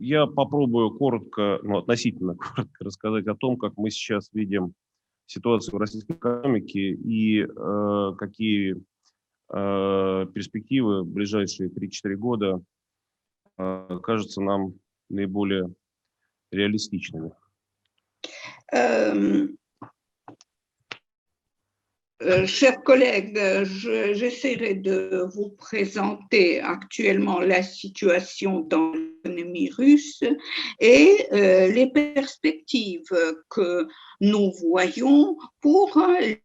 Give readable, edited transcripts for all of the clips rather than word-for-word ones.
Я попробую коротко, ну, относительно коротко рассказать о том, как мы сейчас видим ситуацию в российской экономике и какие перспективы в ближайшие 3-4 года кажутся нам наиболее реалистичными. Chers collègues, j'essaierai de vous présenter actuellement la situation dans l'économie russe et les perspectives que nous voyons pour les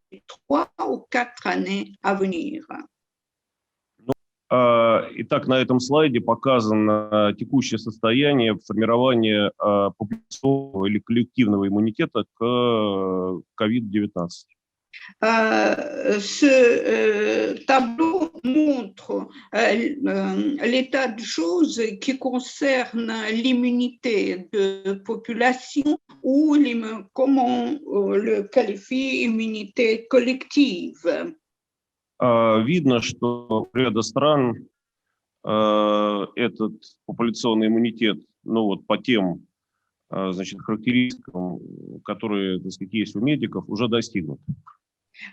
3 ou 4 années à venir. Итак, на этом слайде показано текущее состояние формирования популяционного или коллективного иммунитета к COVID-19. Ce tableau montre l'état de choses qui concerne l'immunité de population ou comment on le qualifie, immunité collective. Видно, что в ряде стран этот популяционный иммунитет, ну вот по тем, значит, характеристикам, которые, так сказать, есть у медиков, уже достигнут.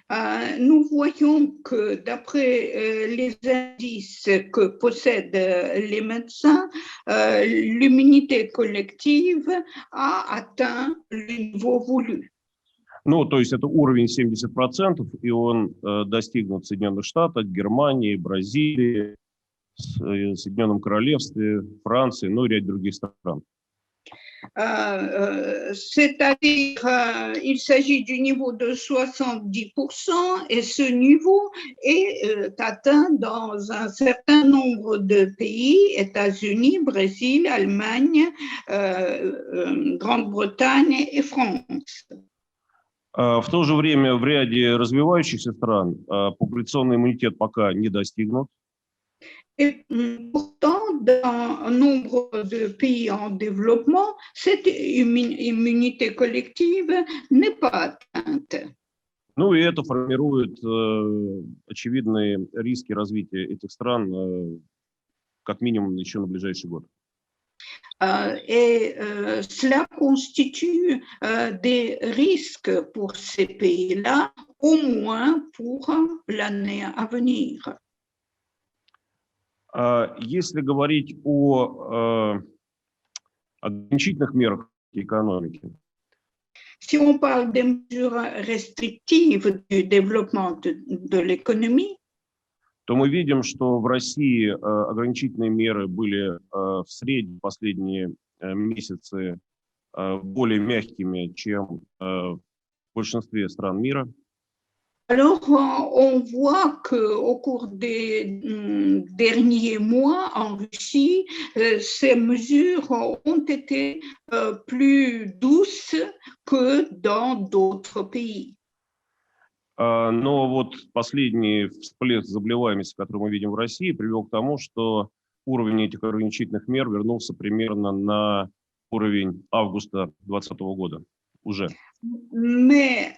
Nous voyons que d'après les indices que possèdent les médecins, l'immunité collective a atteint le niveau voulu. Ну, то есть это уровень 70%, и он достигнут в Соединенных Штатах, Германии, Бразилии, Соединенном Королевстве, Франции, ну и ряд других стран. C'est-à-dire, il s'agit du niveau de 70% et ce niveau est atteint dans un certain nombre de pays, États-Unis, Brésil, Allemagne, Grande-Bretagne et France. В то же время в ряде развивающихся стран популяционный иммунитет пока не достигнут. Et pourtant, dans nombre de pays en développement, cette immunité collective n'est pas atteinte. Ну и это формирует очевидные риски развития этих стран, как минимум еще на ближайший год. Et cela constitue des risques pour ces pays-là, au moins pour l'année à venir. Если говорить о ограничительных мерах экономики, Si on parle des mesures restrictives du développement de l'économie, то мы видим, что в России ограничительные меры были в среднем последние месяцы более мягкими, чем в большинстве стран мира. Alors, on voit qu'au cours des derniers mois en Russie, ces mesures ont été plus douces que dans d'autres pays. Но вот последний всплеск заболеваемости, который мы видим в России, привел к тому, что уровень этих ограничительных мер вернулся примерно на уровень августа 2020 года уже. Mais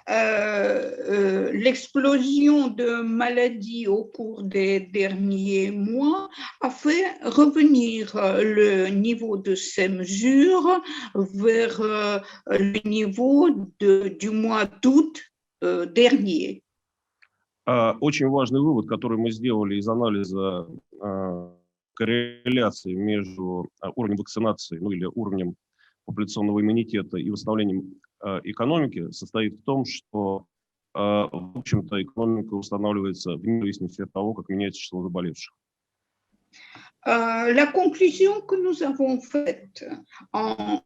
l'explosion de maladies au cours des derniers mois a fait revenir le niveau de ces mesures vers le niveau du mois d'août dernier. Очень важный вывод, который мы сделали из анализа корреляции между уровнем вакцинации, ну или уровнем популяционного иммунитета и восстановлением экономики, состоит в том, что, в общем-то, экономика устанавливается вне зависимости от того, как меняется число заболевших. La conclusion que nous avons faite en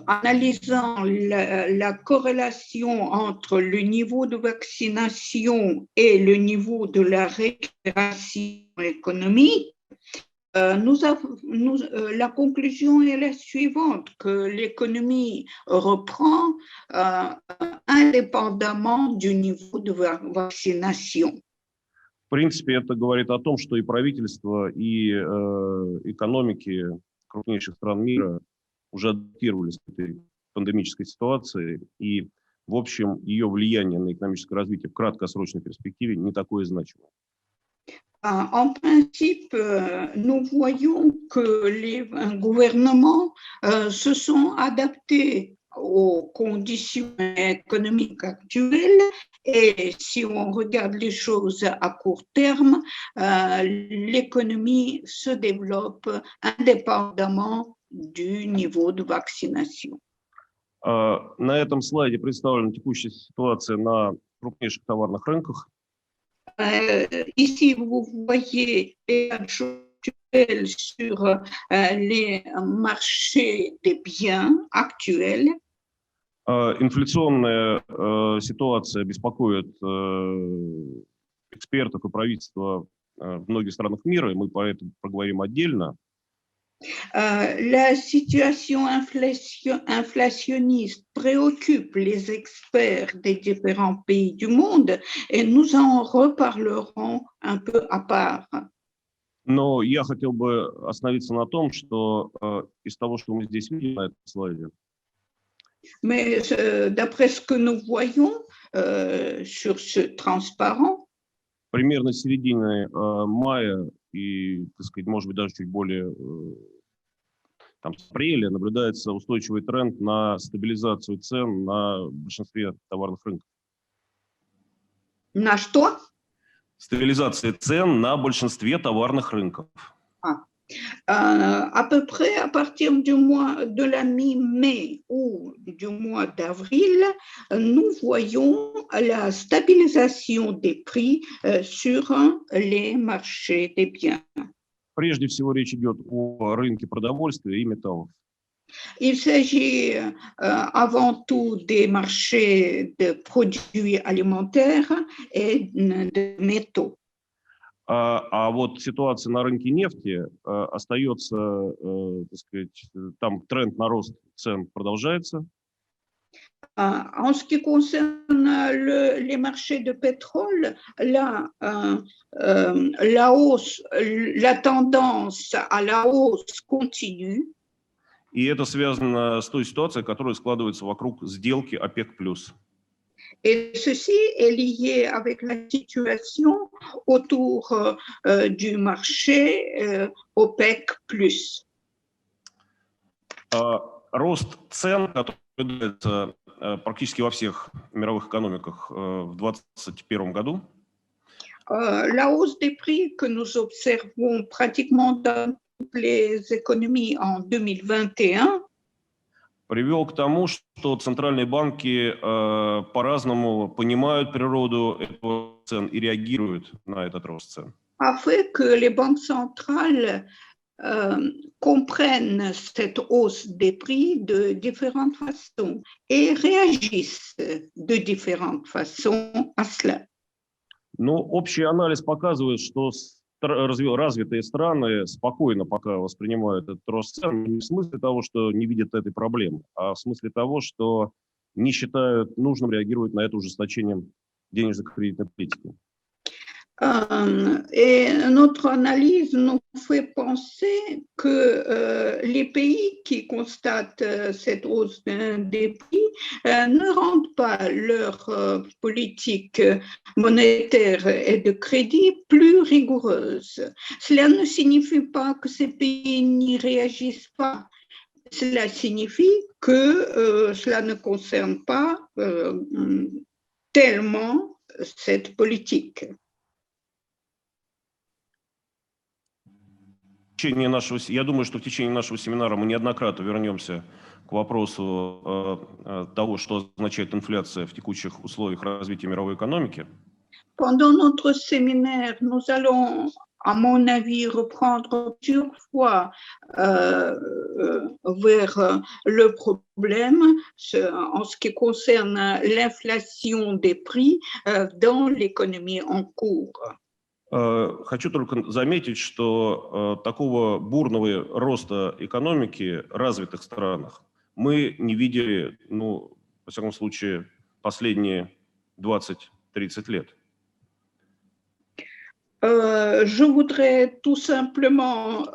analysant la corrélation entre le niveau de vaccination et le niveau de la récupération économique, la conclusion est la suivante, que l'économie reprend indépendamment du niveau de vaccination. В принципе, это говорит о том, что и правительство, и экономики крупнейших стран мира уже адаптировались к этой пандемической ситуации, и, в общем, ее влияние на экономическое развитие в краткосрочной перспективе не такое значимое. En principe, nous voyons que les gouvernements se sont adaptés aux conditions économiques actuelles et si on regarde les choses à court terme, l'économie se développe indépendamment du niveau de vaccination. На этом слайде представлена текущая ситуация на крупнейших товарных рынках. Ici, vous voyez les actuels sur les marchés des biens actuels. Инфляционная ситуация беспокоит экспертов и правительства в многих странах мира, и мы по этому поговорим отдельно. La situation inflationniste préoccupe les experts des différents pays du monde et nous en reparlerons un peu à part. Но я хотел бы остановиться на том, что из того, что мы здесь видим на этом слайде, Mais d'après ce que nous voyons sur ce transparent, примерно с середины мая и, так сказать, может быть, даже чуть более там, с апреля наблюдается устойчивый тренд на стабилизацию цен на большинстве товарных рынков. На что? Стабилизация цен на большинстве товарных рынков. À peu près à partir du mois de la mi-mai ou du mois d'avril, nous voyons la stabilisation des prix sur les marchés des biens. Прежде всего речь идет о рынке продовольствия и металлов. Il s'agit avant tout des marchés de produits alimentaires et de métaux. А вот ситуация на рынке нефти остается, так сказать, там тренд на рост цен продолжается. En ce qui concerne les marchés de pétrole, la tendance à la hausse continue. И это связано с той ситуацией, которая складывается вокруг сделки ОПЕК+. Et ceci est lié avec la situation autour du marché OPEC+. Рост цен, который наблюдается практически во всех мировых экономиках в 2021 году. La hausse des prix que nous observons pratiquement dans toutes les économies en 2021 привел к тому, что центральные банки по-разному понимают природу этого цен и реагируют на этот рост цен. a fait que les banques centrales comprennent cette hausse des prix de différentes façons et réagissent de différentes façons à cela. Но общий анализ показывает, что развитые страны спокойно пока воспринимают этот рост цен, не в смысле того, что не видят этой проблемы, а в смысле того, что не считают нужным реагировать на это ужесточением денежно-кредитной политики. Et notre analyse nous fait penser que les pays qui constatent cette hausse des prix ne rendent pas leur politique monétaire et de crédit plus rigoureuse. Cela ne signifie pas que ces pays n'y réagissent pas. Cela signifie que cela ne concerne pas tellement cette politique. Я думаю, что в течение нашего семинара мы неоднократно вернемся к вопросу того, что означает инфляция в текущих условиях развития мировой экономики. Pendant notre séminaire, nous allons, à mon avis, reprendre plusieurs fois vers le problème en ce qui concerne l'inflation des prix dans l'économie en cours. Хочу только заметить, что такого бурного роста экономики в развитых странах мы не видели, ну, во всяком случае, последние 20-30 лет. Je voudrais tout simplement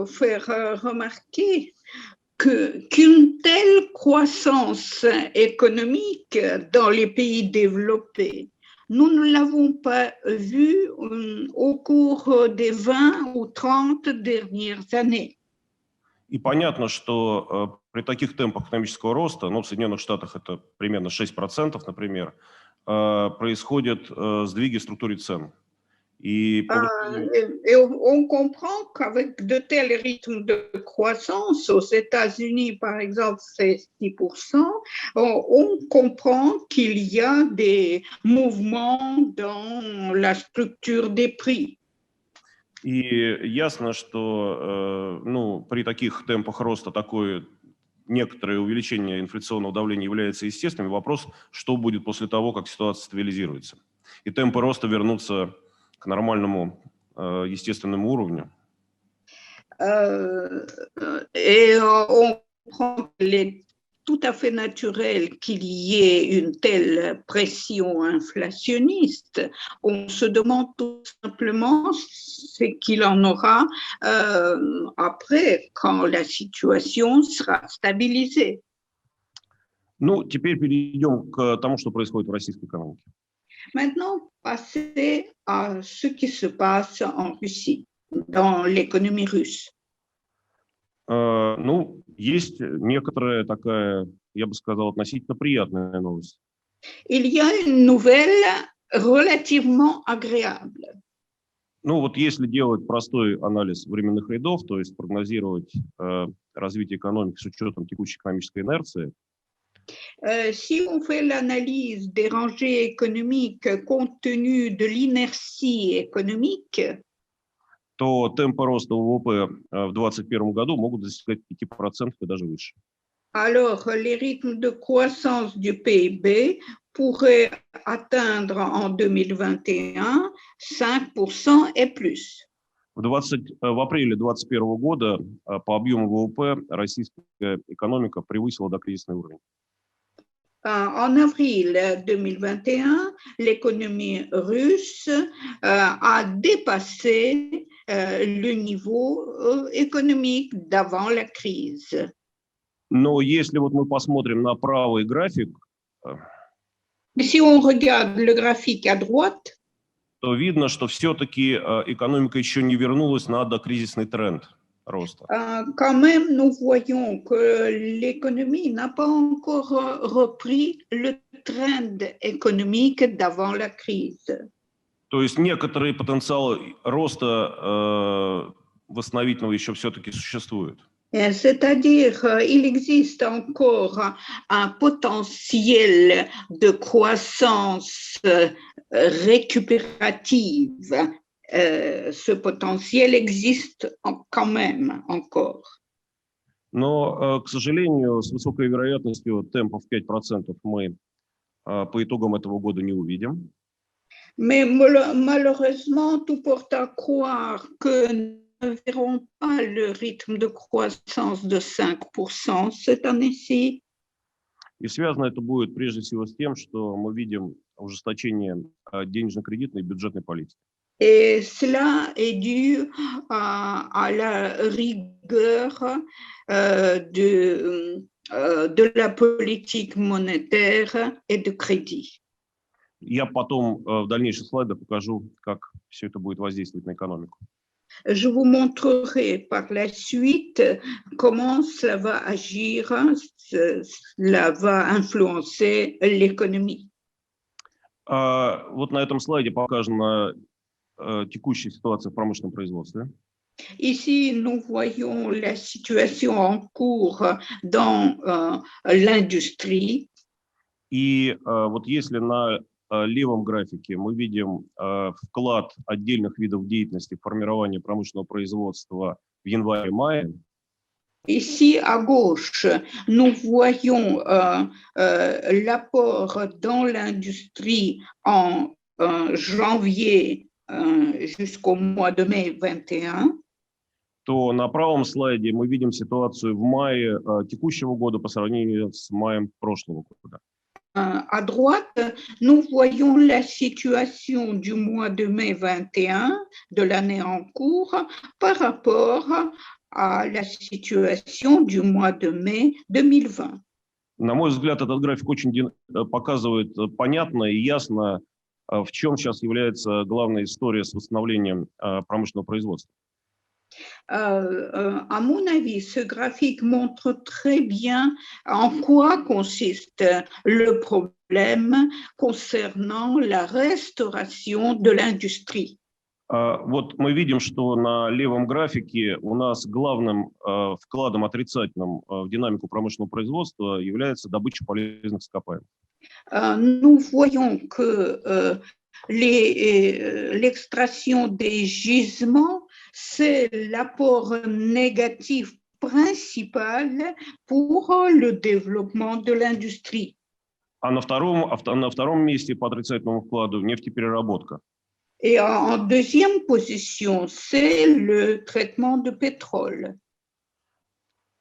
faire remarquer qu'une telle croissance économique dans les pays développés nous ne l'avons pas vu au cours des 20 ou 30 dernières années. И понятно, что при таких темпах экономического роста, ну, в Соединенных Штатах это примерно 6%, например, происходят сдвиги в структуре цен. И on comprend qu'avec de tels rythmes de croissance, aux États-Unis, par exemple, c'est 6%, on comprend qu'il y a des mouvements dans la structure des prix. И ясно, что при таких темпах роста такое некоторое увеличение инфляционного давления является естественным. Вопрос, что будет после того, как ситуация стабилизируется. И темпы роста вернутся к нормальному естественному уровню. Et on comprend qu'il est tout à fait naturel qu'il y ait une telle pression inflationniste. On se demande tout simplement ce qu'il en aura après, quand la situation sera stabilisée. Ну, теперь перейдем к тому, что происходит в российской экономике. Maintenant, passer à ce qui se passe en Russie, dans l'économie russe. Ну, есть некоторая такая, я бы сказал, относительно приятная новость. Il y a une nouvelle relativement agréable. Ну, вот если делать простой анализ временных рядов, то есть прогнозировать развитие экономики с учетом текущей экономической инерции, Si on fait l'analyse des rangées économiques compte tenu de l'inertie économique, то темпы роста ВВП в 2021 году могут достигать 5% и даже выше. Alors, les rythmes de croissance du PIB pourraient atteindre en 2021 5% et plus. В апреле 2021 года по объему ВВП российская экономика превысила докризисный уровень. En avril 2021, l'économie russe a dépassé le niveau économique d'avant la crise. Но если вот мы посмотрим на правый график, Si on regarde le graphique à droite, то видно, что все-таки экономика еще не вернулась на докризисный тренд роста. Quand même, nous voyons que l'économie n'a pas encore repris le trend économique d'avant la crise. То есть некоторые потенциалы роста восстановительного еще все-таки существуют. C'est-à-dire, il existe encore un potentiel de croissance récupérative. Ce potentiel existe quand même encore. Но, к сожалению, с высокой вероятностью темпов 5% мы по итогам этого года не увидим. Mais malheureusement, tout porte à croire que nous ne verrons pas le rythme de croissance de 5% cette année-ci. И связано это будет прежде всего с тем, что мы видим ужесточение денежно-кредитной и бюджетной политики. Et cela est dû à la rigueur de la politique monétaire et de crédit. Я потом в дальнейших слайдах покажу, как все это будет воздействовать на экономику. Je vous montrerai par la suite comment cela va agir, cela va influencer l'économie. Вот на этом слайде показана текущая ситуация в промышленном производстве. Ici, nous voyons la situation en cours dans l'industrie. И вот если на левом графике мы видим вклад отдельных видов деятельности в формирование промышленного производства в январе-мае. Ici, à gauche, nous voyons l'apport dans l'industrie en janvier jusqu'au mois de mai 2021. То на правом слайде мы видим ситуацию в мае текущего года по сравнению с маем прошлого года. À droite, nous voyons la situation du mois de mai 2021 de l'année en cours par rapport à la situation du mois de mai 2020. На мой взгляд, этот график очень показывает понятно и ясно В чем сейчас является главная история с восстановлением промышленного производства? À mon avis, ce graphique montre très bien en quoi consiste le problème concernant la restauration de l'industrie. Вот мы видим, что на левом графике у нас главным вкладом отрицательным в динамику промышленного производства является добыча полезных ископаемых. Nous voyons que l'extraction des gisements, c'est l'apport négatif principal pour le développement de l'industrie. А на втором месте по отрицательному вкладу нефтепереработка. Et en deuxième position, c'est le traitement de pétrole.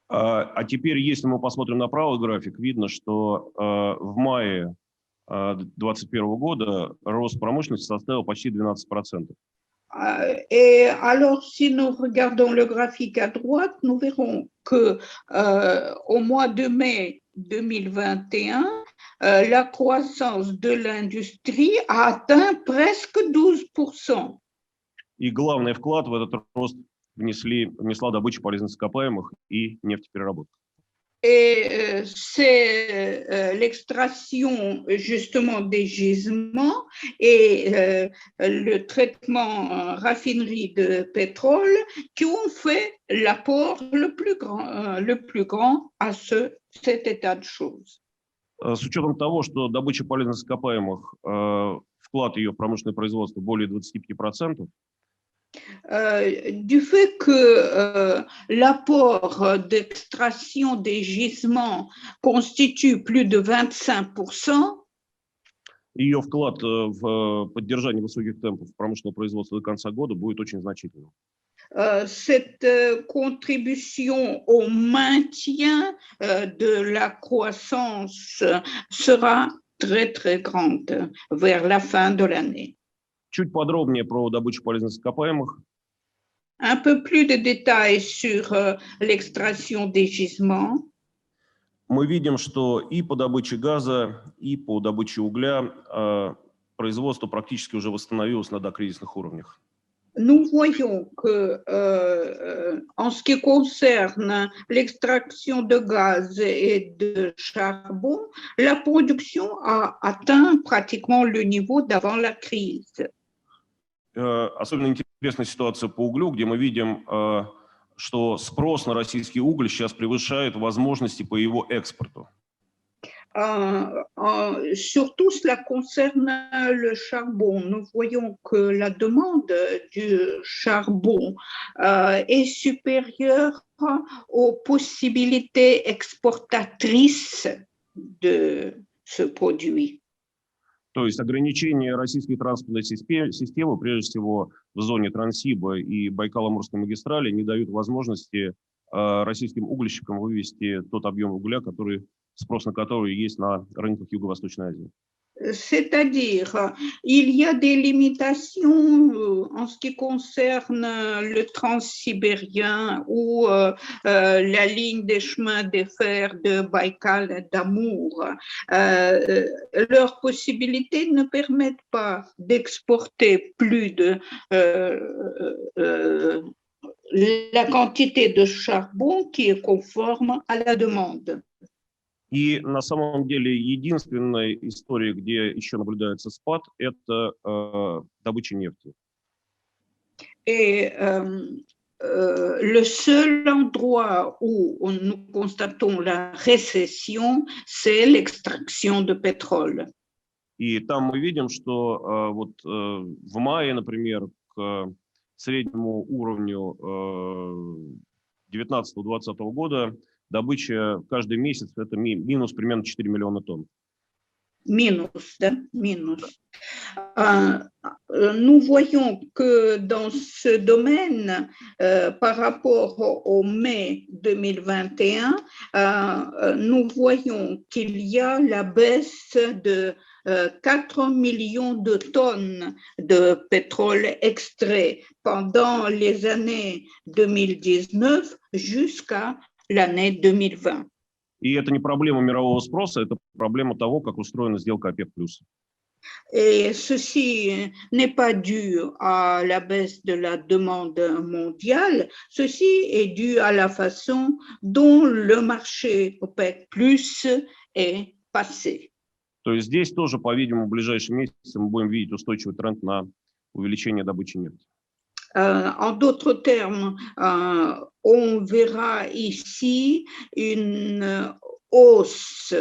А теперь, если мы посмотрим на правый график, видно, что в мае 2021 года рост промышленности составил почти 12%. Et alors, si nous regardons le graphique à droite, nous verrons que au mois de mai 2021, la croissance de l'industrie a atteint presque 12%. И главный вклад в этот рост внесла добыча полезных ископаемых и нефтепереработка. Et c'est l'extraction justement des gisements et le traitement raffinerie de pétrole qui ont fait l'apport le plus grand à cet état de choses. С учетом того, что добыча полезных ископаемых, вклад ее в промышленное производство более 25%, du fait que l'apport d'extraction des gisements constitue plus de 25%, ее вклад в поддержание высоких темпов промышленного производства до конца года будет очень значительным. Cette contribution au maintien de la croissance sera très, très grande vers la fin de l'année. Чуть подробнее про добычу полезных ископаемых. Un peu plus de détails sur l'extraction des gisements. Мы видим, что и по добыче газа, и по добыче угля производство практически уже восстановилось на докризисных уровнях. Nous voyons que, en ce qui concerne l'extraction de gaz et de charbon, la production a atteint pratiquement le niveau d'avant la crise. Особенно интересная ситуация по углю, где мы видим, что спрос на российский уголь сейчас превышает возможности по его экспорту. Surtout, cela concerne le charbon. Nous voyons que la demande du charbon est supérieure aux possibilités exportatrices de ce produit. То есть ограничения российской транспортной системы, прежде всего в зоне Транссиба и Байкало-Амурской магистрали, не дают возможности российским угольщикам вывести тот объем угля, спрос на который есть на рынках Юго-Восточной Азии. C'est-à-dire, il y a des limitations en ce qui concerne le transsibérien ou la ligne des chemins de fer de Baïkal d'Amour. Leurs possibilités ne permettent pas d'exporter plus de la quantité de charbon qui est conforme à la demande. И на самом деле единственная история, где еще наблюдается спад, это добыча нефти. Et le seul endroit où nous constatons la récession, c'est l'extraction de pétrole. И там мы видим, что вот в мае, например, к среднему уровню 19-20 года добыча каждый месяц – это минус примерно 4 миллиона тонн. Minus, да? Minus. Nous voyons que dans ce domaine, par rapport au mai 2021, nous voyons qu'il y a la baisse de 4 millions de tonnes de pétrole extrait pendant les années 2019 jusqu'à l'année 2020. И это не проблема мирового спроса, это проблема того, как устроена сделка ОПЕК+. Et ceci n'est pas dû à la baisse de la demande mondiale, ceci est dû à la façon dont le marché OPEC+ est passé. То есть здесь тоже, по-видимому, в ближайшие месяцы мы будем видеть устойчивый тренд на увеличение добычи нефти. En d'autres termes, on verra ici une hausse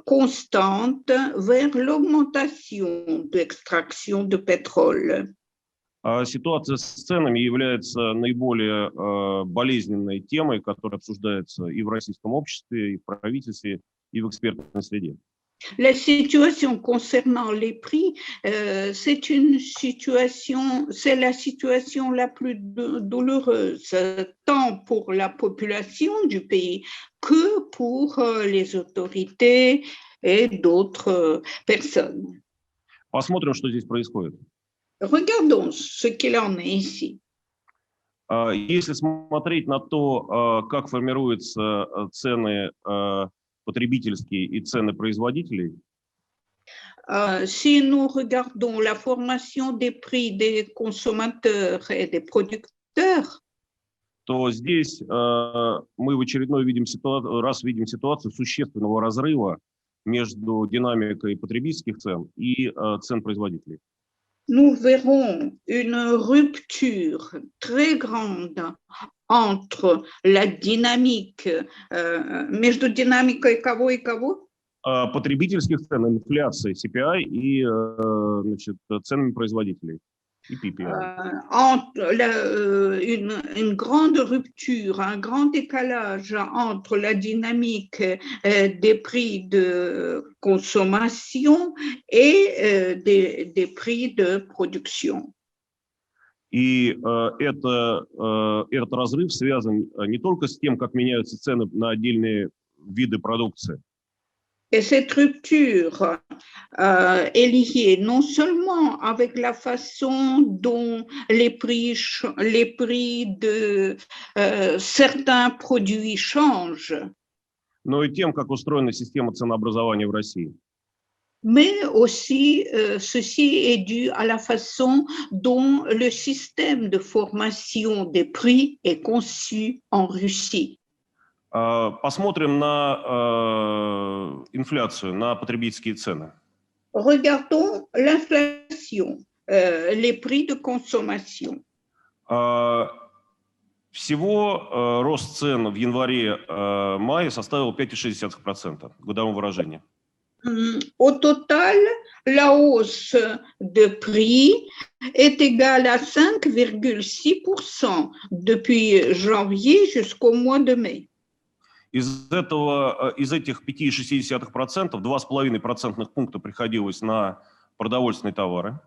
constante vers l'augmentation de l'extraction de pétrole. Ситуация с ценами является наиболее болезненной темой, которая обсуждается и в российском обществе, и в правительстве, и в экспертной среде. La situation concernant les prix, c'est la situation la plus douloureuse, tant pour la population du pays que pour les autorités et d'autres personnes. Посмотрим, что здесь происходит. Regardons ce qu'il en est ici. Если смотреть на то, как формируются цены потребительские и цены производителей, si nous regardons la formation des prix des consommateurs et des producteurs, то здесь мы в очередной раз видим ситуацию существенного разрыва между динамикой потребительских цен и цен производителей. Nous verrons une rupture très grande entre la dynamique, между динамикой кого и кого? Потребительских цен, инфляции CPI и значит, ценами производителей. Une grande rupture, un grand décalage entre la dynamique des prix de consommation et des prix de production. И этот разрыв связан не только с тем, как меняются цены на отдельные виды продукции. Et cette rupture est liée non seulement avec la façon dont les prix de certains produits changent, но и тем, как устроена система ценообразования в России. Mais aussi, ceci est dû à la façon dont le système de formation des prix est conçu en Russie. Посмотрим на инфляцию, на потребительские цены. Regardons l'inflation, les prix de consommation. Всего рост цен в январе-мае составил 5,6% в годовом выражении. Au total, la hausse de prix est égale à 5,6% depuis janvier jusqu'au mois de mai. Из этих 5,6%, 2,5 процентных пункта приходилось на продовольственные товары.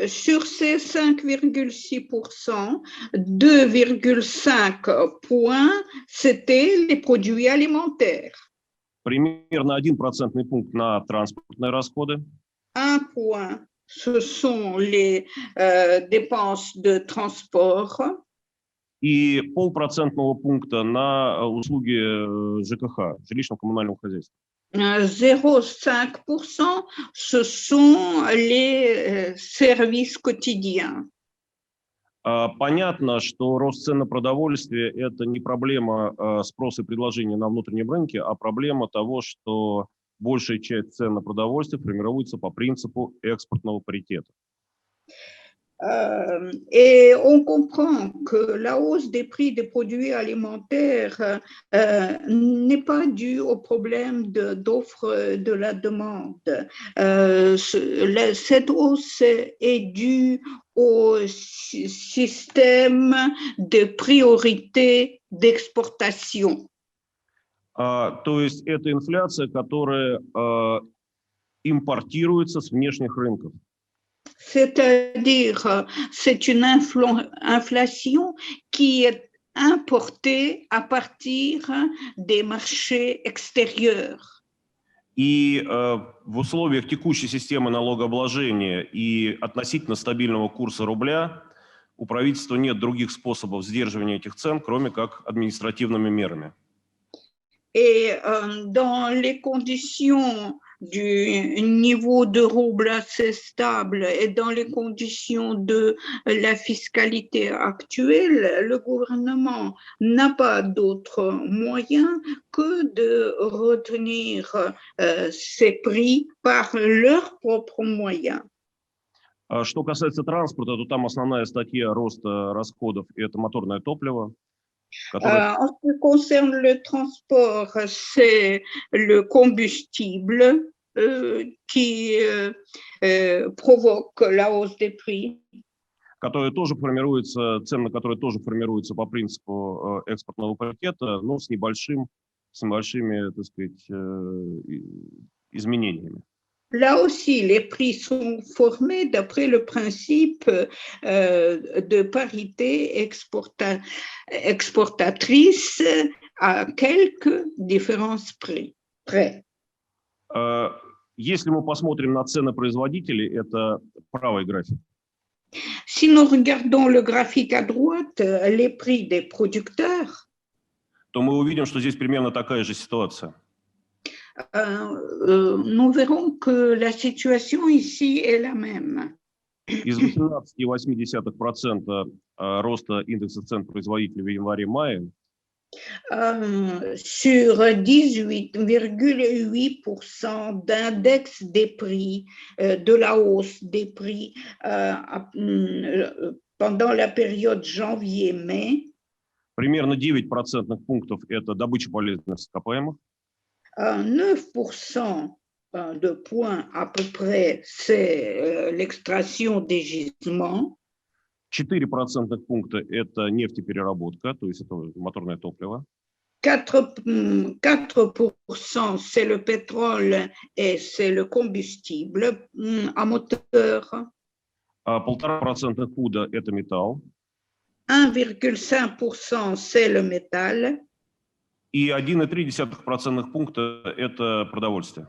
Sur ces 5,6%, 2,5 points, c'était les produits alimentaires. Примерно 1 процентный пункт на транспортные расходы. 1 point, ce sont les dépenses de transport. И полпроцентного пункта на услуги ЖКХ, жилищно-коммунального хозяйства. 0,5%, ce sont les services quotidiens. Понятно, что рост цен на продовольствие – это не проблема спроса и предложения на внутреннем рынке, а проблема того, что большая часть цен на продовольствие формируется по принципу экспортного паритета. Et on comprend que la hausse des prix des produits alimentaires n'est pas due au problème d'offre de la demande. Cette hausse est due au système de priorité d'exportation. То есть это инфляция, которая импортируется с внешних рынков. C'est-à-dire, c'est une inflation qui est importée à partir des marchés extérieurs. И в условиях текущей системы налогообложения и относительно стабильного курса рубля у правительства нет других способов сдерживания этих цен, кроме как административными мерами. Et dans les conditions du niveau de rouble assez stable et dans les conditions de la fiscalité actuelle, le gouvernement n'a pas d'autre moyen que de retenir ces prix par leurs propres moyens. Что касается транспорта, то там основная статья роста расходов – это моторное топливо, которое… En ce qui concerne le transport, c'est le combustible qui provoque la hausse des prix. Которое тоже формируется, цены на которые тоже формируются по принципу экспортного паритета, но с небольшими, так сказать, изменениями. Là aussi, les prix sont formés d'après le principe de parité exportatrice à quelques différences près. Если мы посмотрим на цены производителей, это правый график. Si nous regardons le graphique à droite, les prix des producteurs, то мы увидим, что здесь примерно такая же ситуация. Nous verrons que la situation ici est la même. Из 18,8% роста индекса цен производителей в январе-мае sur 18,8% d'index des prix, de la hausse des prix pendant la période janvier-mai. Примерно 9 процентных пунктов – это добыча полезных ископаемых. 9% de points à peu près, c'est l'extraction des gisements. 4 процентных пункта – это нефтепереработка, то есть это моторное топливо. 4% c'est le pétrole et c'est le combustible à moteur. 1,5 процентных пуда – это металл. 1,5% c'est le métal. И 1,3 процентных пункта – это продовольствие.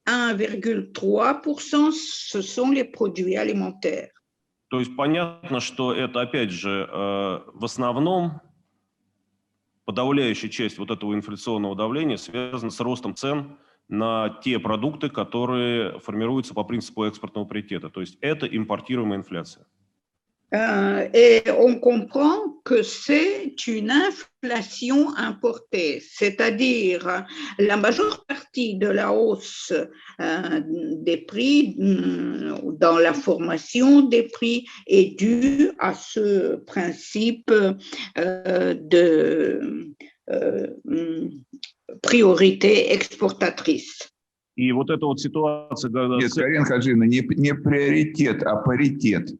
1,3% ce sont les produits alimentaires. То есть понятно, что это, опять же, в основном подавляющая часть вот этого инфляционного давления связана с ростом цен на те продукты, которые формируются по принципу экспортного паритета. То есть это импортируемая инфляция. Et on comprend que c'est une inflation importée, c'est-à-dire la majeure partie de la hausse des prix dans la formation des prix est due à ce principe de priorité exportatrice. И вот эта вот ситуация… Нет, Карин Хаджина, не приоритет, а паритет.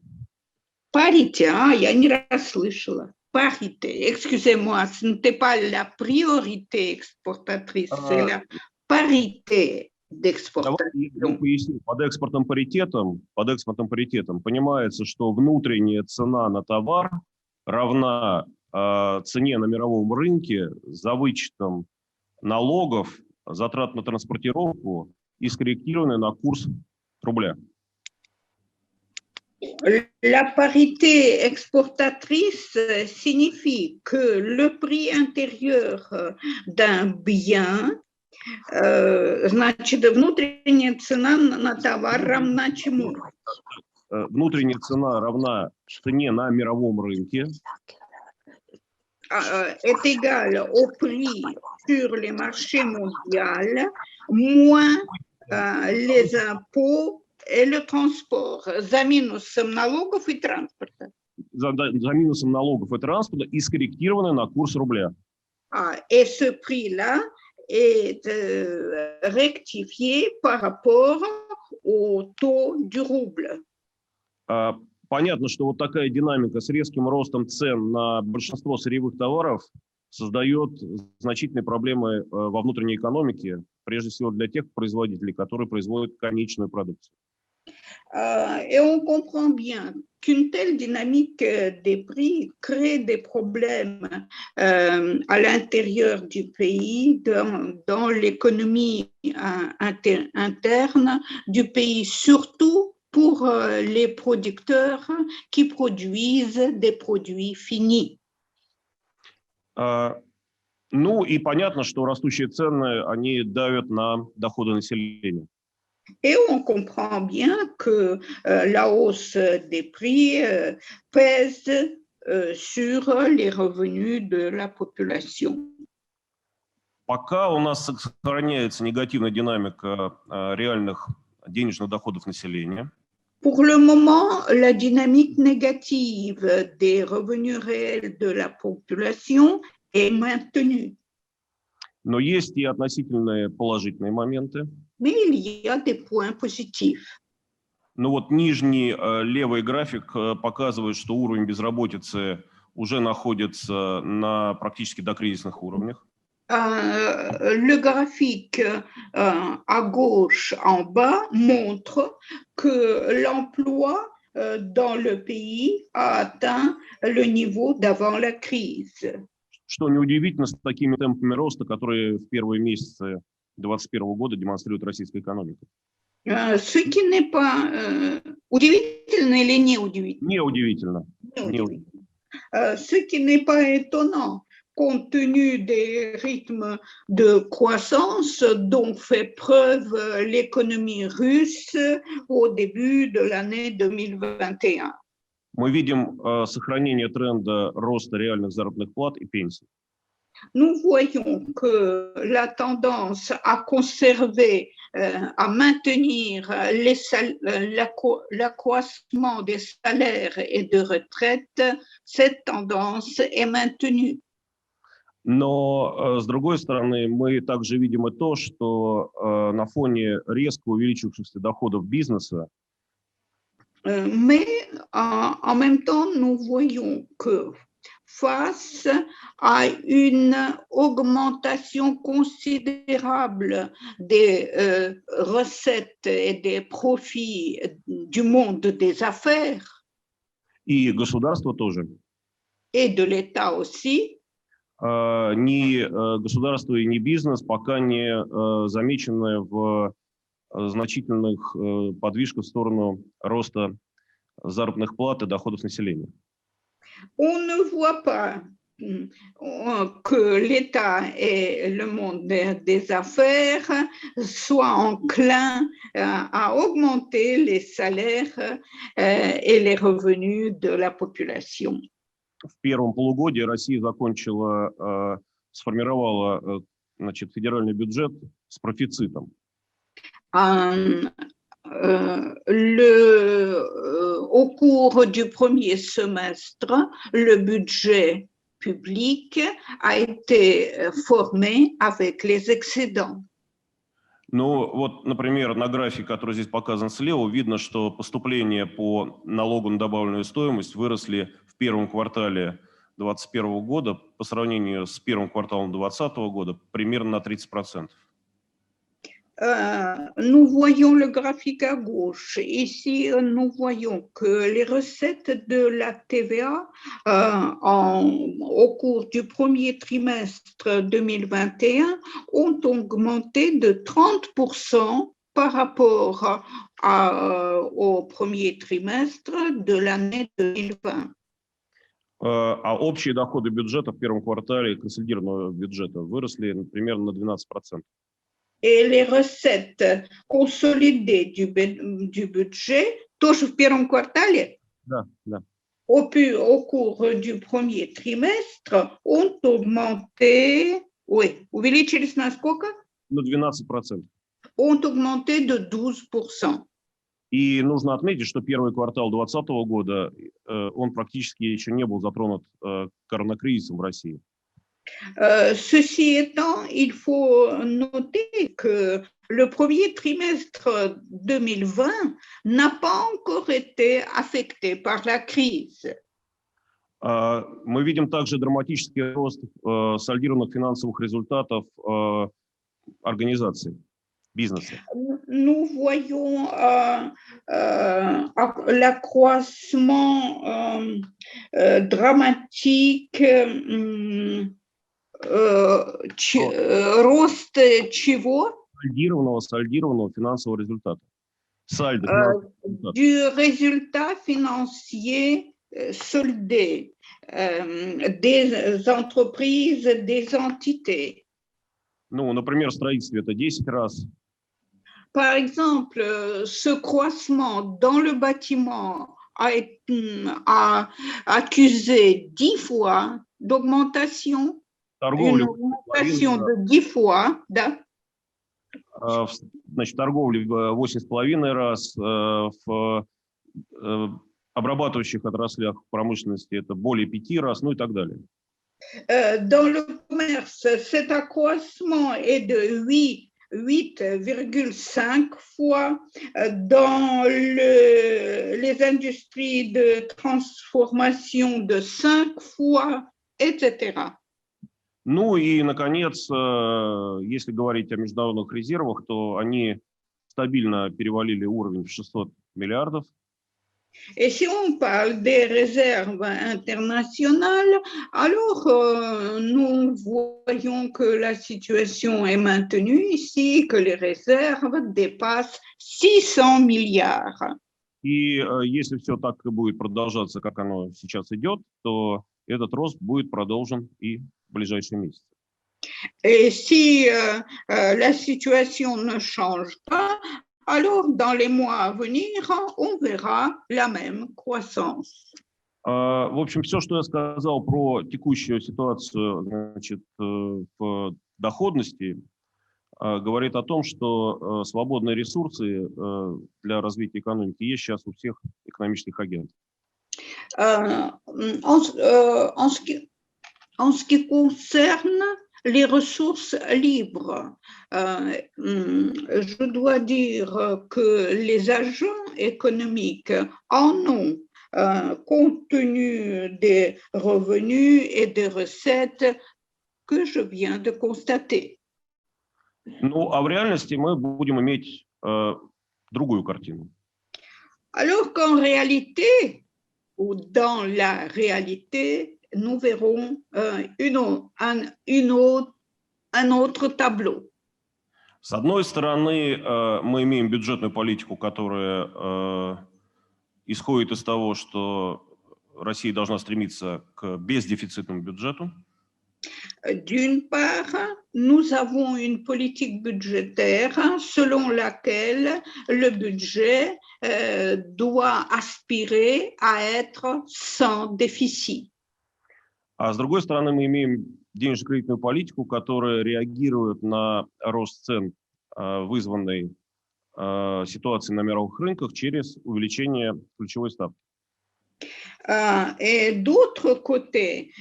Parité, я не расслышала. Parité, excusez-moi, ce n'était pas la priorité exportatrice, c'est la parité d'exportation. Под экспортным паритетом понимается, что внутренняя цена на товар равна цене на мировом рынке за вычетом налогов, затрат на транспортировку и скорректированной на курс рубля. La parité exportatrice signifie que le prix intérieur d'un bien, значит, внутренняя цена на товар равна чему? Внутренняя цена равна цене на мировом рынке. Est égale au prix sur les marchés mondiaux, moins les impôts et le transport, за минусом налогов и транспорта. За минусом налогов и транспорта и скорректированная на курс рубля. Et ce prix-là est rectifié par rapport au taux du rouble. Понятно, что вот такая динамика с резким ростом цен на большинство сырьевых товаров создает значительные проблемы во внутренней экономике, прежде всего для тех производителей, которые производят конечную продукцию. Et on comprend bien qu'une telle dynamique des prix crée des problèmes à l'intérieur du pays, dans l'économie interne du pays, surtout pour les producteurs qui produisent des produits finis. Ну и понятно, что растущие цены, они давят на доходы населения. Et on comprend bien que la hausse des prix pèse sur les revenus de la population. Пока у нас сохраняется негативная динамика реальных денежных доходов населения, Pour le moment, la dynamique négative des revenus réels de la population est maintenue. но есть и относительные положительные моменты. Mais il y a des points positifs. Ну вот нижний левый график показывает, что уровень безработицы уже находится на практически докризисных уровнях. Le graphique à gauche en bas montre que l'emploi dans le pays a atteint le niveau d'avant la crise. Что неудивительно с такими темпами роста, которые в первые месяцы 2021 года демонстрирует российская экономика. Ce qui n'est pas удивительно или неудивительно? Неудивительно. Неудивительно. Ce qui n'est pas étonnant, compte tenu des rythmes de croissance dont fait preuve l'économie russe au début de l'année 2021. Мы видим сохранение тренда роста реальных заработных плат и пенсий. Nous voyons que la tendance à conserver, à maintenir l'accroissement des salaires et de retraite, cette tendance est maintenue. Но, с другой стороны, мы также видим и то, что на фоне резко увеличившихся доходов бизнеса Mais en même temps, nous voyons que face à une augmentation considérable des recettes et des profits du monde des affaires, и государство тоже, et de l'État aussi, ни государство и ни бизнес пока не замечены в значительных подвижках в сторону роста заработных плат и доходов населения. on ne voit pas que l'État et le monde des affaires soient enclins à augmenter les salaires et les revenus de la population. В первом полугодии Россия сформировала, значит, федеральный бюджет с профицитом. Au cours du premier semestre, le budget public a été formé avec les excédents. Ну, вот, например, на графике, который здесь показан слева, видно, что поступления по налогу на добавленную стоимость выросли в первом квартале 2021 года по сравнению с первым кварталом 2020 года примерно на 30%. Nous voyons le graphique à gauche. Ici, nous voyons que les recettes de la TVA au cours du premier trimestre 2021 ont augmenté de 30% par rapport au premier trimestre de l'année 2020. А общие доходы бюджета в первом квартале консолидированного бюджета выросли примерно на 12%. Et les recettes consolidées du budget, тоже в первом квартале, Да, да. au cours du premier trimestre, ont augmenté, oui, увеличились на сколько? На 12%. Ont augmenté de 12%. И нужно отметить, что первый квартал 2020 года, он практически еще не был затронут коронакризисом в России. Ceci étant, il faut noter que le premier trimestre 2020 n'a pas encore été affecté par la crise. Мы видим также драматический рост сольдированных финансовых результатов организаций, бизнеса. Nous voyons l'accroissement dramatique, рост чего? Сольдированного финансового результата. Сальдо финансового результата. Du résultat financier solder des entreprises, des entités. Ну, например, в строительстве это 10 раз. Par exemple, ce croissant dans le bâtiment a accusé 10 fois d'augmentation, une Торговля augmentation de 10 fois, да? Значит, торговля в 8,5 раз, в обрабатывающих отраслях промышленности это более 5 раз, ну и так далее. Dans le commerce, cet accroissement est de 8,5 fois. Dans les industries de transformation de 5 fois, etc. Ну и, наконец, если говорить о международных резервах, то они стабильно перевалили уровень в 600 миллиардов. Et si on parle des réserves internationales, alors nous voyons que la situation est maintenue ici, que les réserves dépassent 600 milliards. И если все так будет продолжаться, как оно сейчас идет, то этот рост будет продолжен и в ближайшие месяцы. Et si la situation ne change pas, alors dans les mois à venir, on verra la même croissance. В общем, все, что я сказал про текущую ситуацию, значит, в доходности, говорит о том, что свободные ресурсы для развития экономики есть сейчас у всех экономических агентов. En ce qui concerne les ressources libres, je dois dire que les agents économiques en ont compte tenu des revenus et des recettes que je viens de constater. Ну, а в реальности мы будем иметь другую картину. Alors qu'en réalité, ou dans la réalité, nous verrons un autre tableau. С одной стороны, мы имеем бюджетную политику, которая исходит из того, что Россия должна стремиться к бездефицитному бюджету. D'une part, nous avons une politique budgétaire selon laquelle le budget doit aspirer à être sans déficit. А с другой стороны, мы имеем денежно-кредитную политику, которая реагирует на рост цен, вызванный ситуацией на мировых рынках через увеличение ключевой ставки. Et d'autre côté,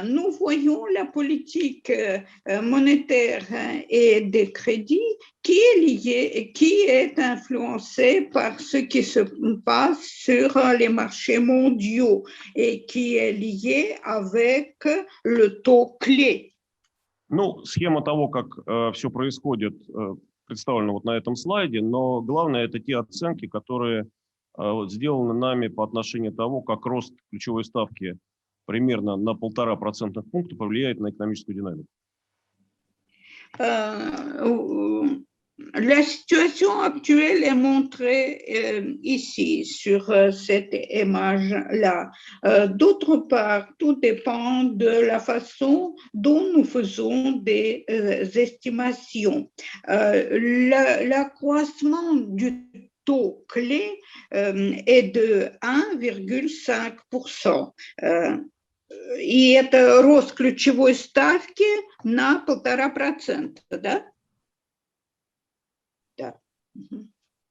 nous voyons la politique monétaire et des crédits qui est influencée par ce qui se passe sur les marchés mondiaux et qui est liée avec le taux clé. Ну, схема того, как все происходит, представлена вот на этом слайде, но главное это те оценки, которые сделаны нами по отношению того, как рост ключевой ставки примерно на 1,5 процентных пункта повлияет на экономическую динамику. La situation actuelle est montrée ici, sur cette image-là. D'autre part, tout dépend de la façon dont nous faisons des estimations. L'accroissement du taux clé est de 1,5%. И это рост ключевой ставки на 1,5%, да? Да.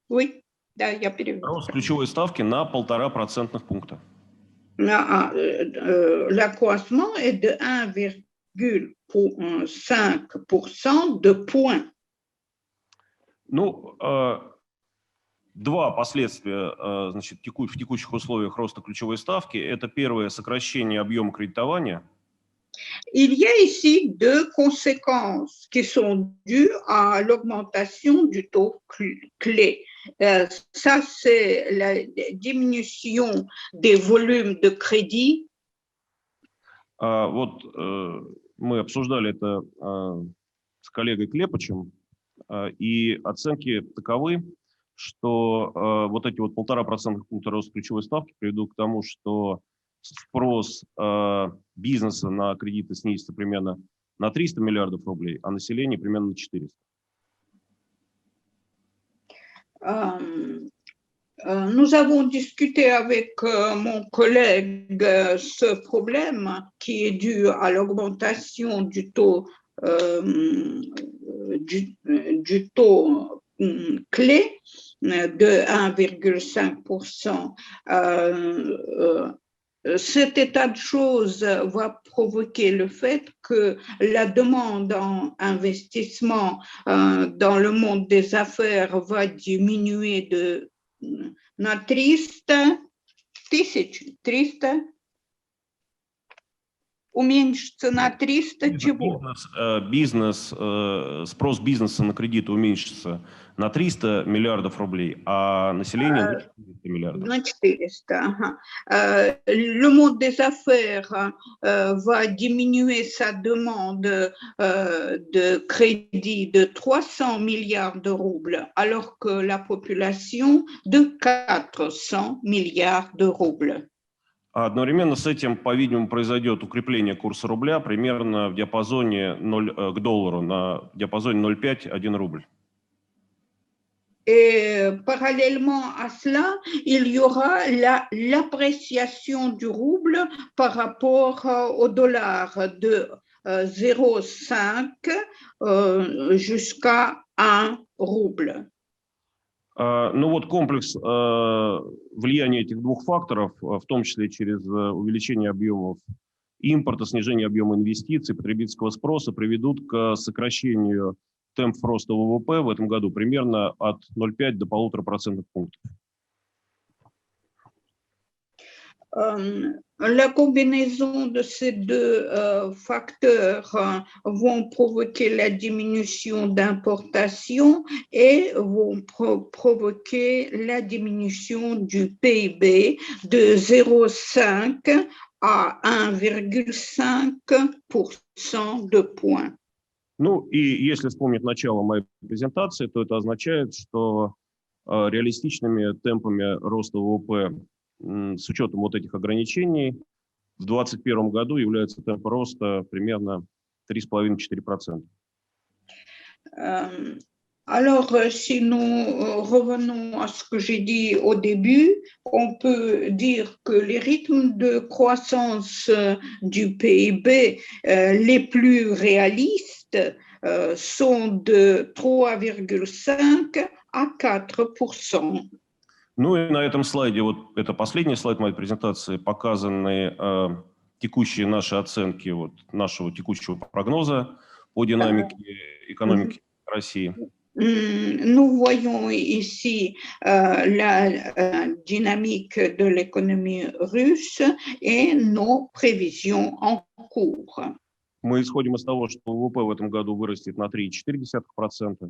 Oui, да, я переведу. Рост ключевой ставки на 1,5 процентных пункта. L'accroissement est de 1,5% de points. Ну, два последствия, значит, в текущих условиях роста ключевой ставки. Это первое, сокращение объема кредитования. Il y a ici deux conséquences qui sont dues à l'augmentation du taux clé. Ça, c'est la diminution des volumes de crédit. Вот мы обсуждали это с коллегой Клепачем, и оценки таковы, что вот эти вот 1,5 процентных пункта роста ключевой ставки приведут к тому, что спрос бизнеса на кредиты снизится примерно на 300 миллиардов рублей, а население примерно на 400. Nous avons discuté avec mon collègue ce problème qui est dû à l'augmentation du taux clé de 1,5%. Cet état de choses va provoquer le fait que la demande en investissement dans le monde des affaires va diminuer de на 300 тысяч, 300, уменьшится на 300 чего? Спрос бизнеса на кредиты уменьшится на 300 миллиардов рублей, а население на 400 миллиардов. На 400, ага. Le monde des affaires va diminuer sa demande de crédit de 300 milliards de roubles, alors que la population de 400 milliards de roubles. А одновременно с этим, по-видимому, произойдет укрепление курса рубля примерно в диапазоне 0 к доллару, на диапазоне 0,5-1 рубль. Et parallèlement à cela, il y aura l'appréciation du rouble par rapport au dollar de 0,5 jusqu'à 1 rouble. Ну вот комплекс влияния этих двух факторов, в том числе через увеличение объемов импорта, снижение объема инвестиций, потребительского спроса, приведут к сокращению темпов роста ВВП в этом году примерно от 0,5 до 1,5% пунктов. La combinaison de ces deux facteurs vont provoquer la diminution d'importation et vont provoquer la diminution du PIB de 0,5 à 1,5% de points. Ну и если вспомнить начало моей презентации, то это означает, что реалистичными темпами роста ВВП с учетом вот этих ограничений в 2021 году является темп роста примерно 3,5-4%. Alors, si nous revenons à ce que j'ai dit au début, on peut dire que les rythmes de croissance du PIB les plus réalistes sont de 3,5 à 4%. Ну и на этом слайде, вот это последний слайд моей презентации, показаны текущие наши оценки вот, нашего текущего прогноза по динамике экономики России. Nous voyons ici la dynamique de l'économie russe et nos prévisions en cours. Мы исходим из того, что ВВП в этом году вырастет на 3,4%.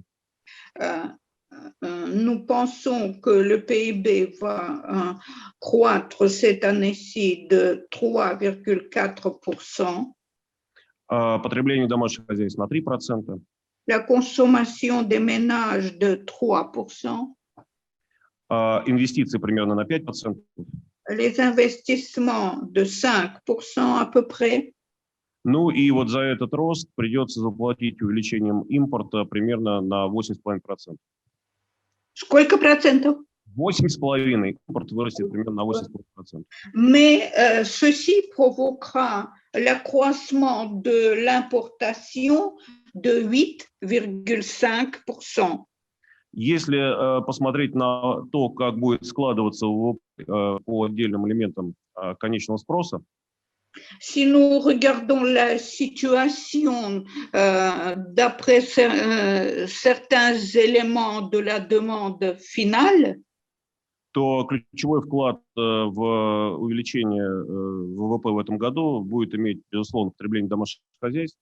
Nous pensons que le PIB va croître cette année-ci de 3,4%. Потребление домашних хозяйств на 3%. La consommation des ménages de 3%. Инвестиции примерно на 5%. Les investissements de 5% à peu près. Ну и вот за этот рост придется заплатить увеличением импорта примерно на 8,5%. Сколько процентов? 8,5%. Импорт вырастет примерно на 8,5%. Mais ceci provoquera l'accroissement de l'importation de 8,5%. Если посмотреть на то, как будет складываться по отдельным элементам конечного спроса, Si nous regardons la situation d'après certains éléments de la demande finale, то ключевой вклад в увеличение ВВП в этом году будет иметь, безусловно, потребление домашних хозяйств.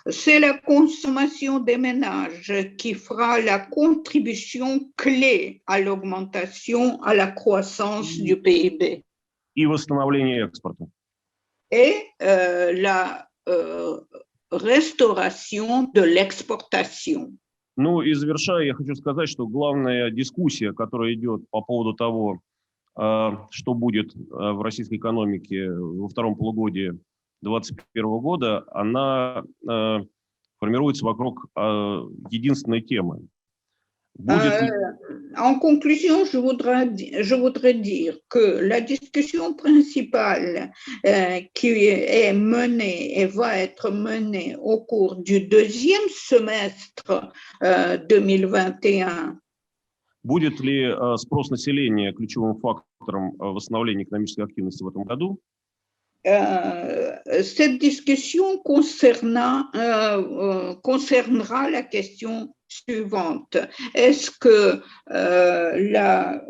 C'est la consommation des ménages qui fera la contribution clé à l'augmentation, à la croissance du PIB. И восстановление экспорта. Et la restauration de l'exportation. Ну и завершая, я хочу сказать, что главная дискуссия, которая идет по поводу того, что будет в российской экономике во втором полугодии 2021 года, она формируется вокруг единственной темы. Будет ли... En conclusion, je voudrais dire que la discussion principale qui est menée et va être menée au cours du deuxième semestre 2021. Будет ли спрос населения ключевым фактором восстановления экономической активности в этом году? Cette discussion concernera la question suivante. Est-ce que la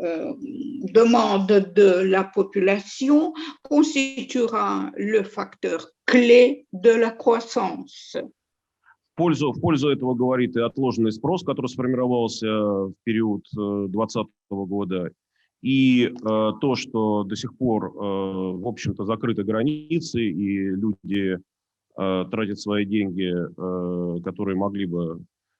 demande de la population constituera le facteur clé de la croissance? В пользу этого говорит и отложенный спрос, который сформировался в период 2020 года, и то, что до сих пор, в общем-то, закрыты границы, и люди тратят свои деньги, которые могли бы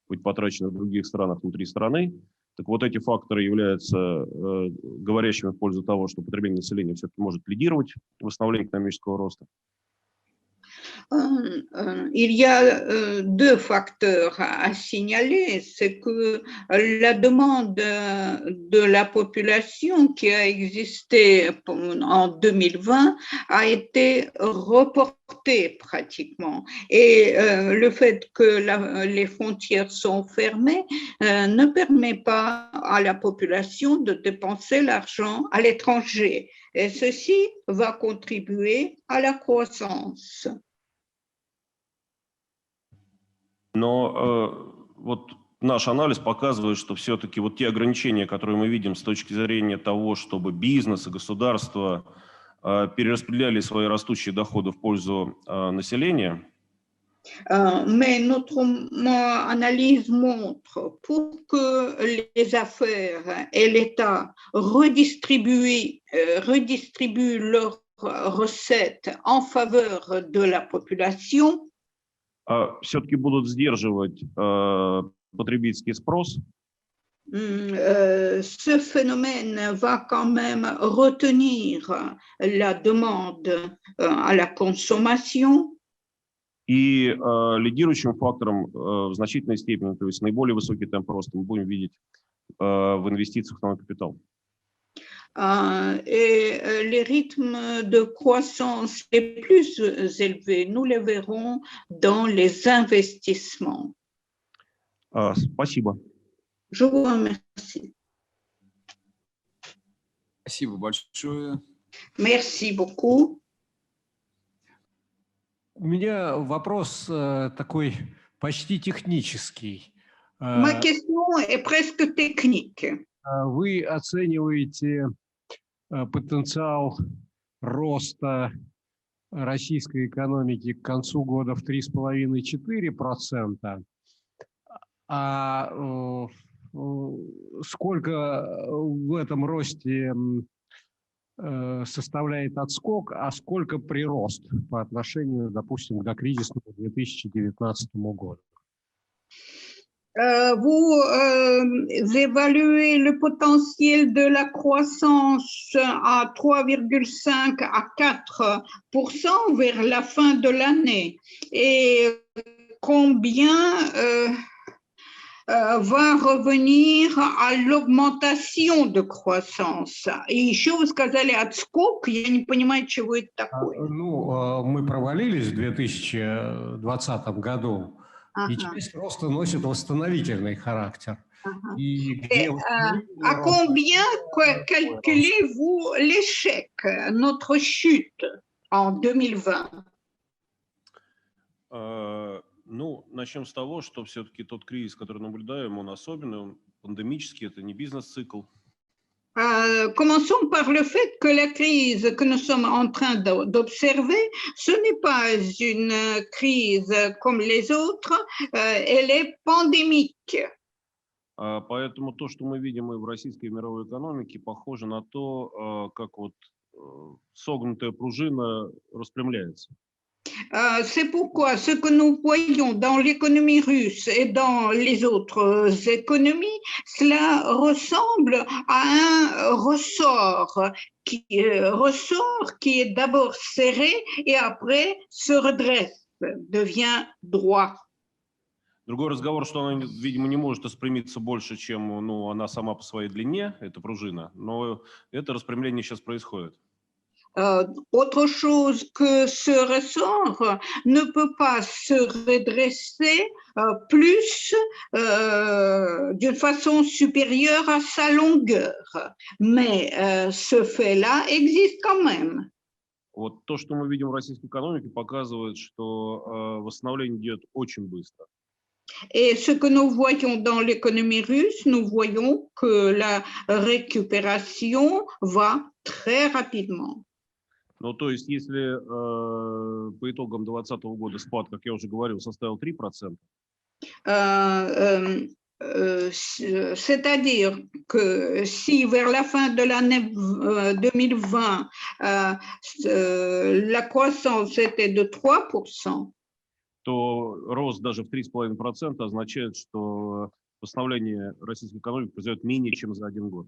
быть потрачены в других странах внутри страны. Так вот, эти факторы являются говорящими в пользу того, что потребление населения все-таки может лидировать в восстановлении экономического роста. Il y a deux facteurs à signaler. C'est que la demande de la population qui a existé en 2020 a été reportée pratiquement. Et le fait que les frontières sont fermées ne permet pas à la population de dépenser l'argent à l'étranger. Et ceci va contribuer à la croissance. Но вот наш анализ показывает, что все-таки вот те ограничения, которые мы видим с точки зрения того, чтобы бизнес и государство перераспределяли свои растущие доходы в пользу населения. Mais notre analyse montre pour que les affaires et l'État redistribuent leurs recettes en faveur de la population, все-таки будут сдерживать потребительский спрос. Ce phénomène va quand même retenir la demande à la consommation. И лидирующим фактором в значительной степени, то есть наиболее высокий темп роста, мы будем видеть в инвестициях в новый капитал. Et les rythmes de croissance les plus élevés, nous les verrons dans les investissements. Спасибо. Je vous remercie. Спасибо большое. Merci beaucoup. У меня вопрос такой почти технический. Ma question est presque technique. Вы оцениваете потенциал роста российской экономики к концу года в 3,5–4%. А сколько в этом росте составляет отскок, а сколько прирост по отношению, допустим, к докризисному 2019 году? Vous évaluez le potentiel de la croissance à 3,5 à 4% vers la fin de l'année. Et combien va revenir à l'augmentation de croissance? И еще вы сказали отскок, я не понимаю, чего это такое. Мы провалились в 2020 году. И часть роста носит восстановительный характер. À combien calculez-vous l'échec, notre chute en 2020? Начнем с того, что все-таки тот кризис, который наблюдаем, он особенный, он пандемический, это не бизнес-цикл. Commençons par le fait que la crise que nous sommes en train d'observer, ce n'est pas une crise comme les autres, elle est pandémique. Поэтому то, что мы видим и в российской и мировой экономике, похоже на то, как вот согнутая пружина распрямляется. C'est pourquoi ce que nous voyons dans l'économie russe et dans les autres économies, cela ressemble à un ressort qui est d'abord serré et après se redresse, devient droit. Другой разговор, что она, видимо, не может распрямиться больше, чем она сама по своей длине, эта пружина, но это распрямление сейчас происходит. Autre chose que ce ressort ne peut pas se redresser plus d'une façon supérieure à sa longueur, mais ce fait-là existe quand même. Вот то, что мы видим в российской экономике, показывает, что восстановление идет очень быстро. Et ce que nous voyons dans l'économie russe, nous voyons que la récupération va très rapidement. Ну, то есть, если по итогам 2020 года спад, как я уже говорил, составил 3%, c'est-à-dire que si vers la fin de l'année 2020, la croissance était de 3%, то рост даже в 3,5% означает, что восстановление российской экономики произойдет менее чем за 1 год.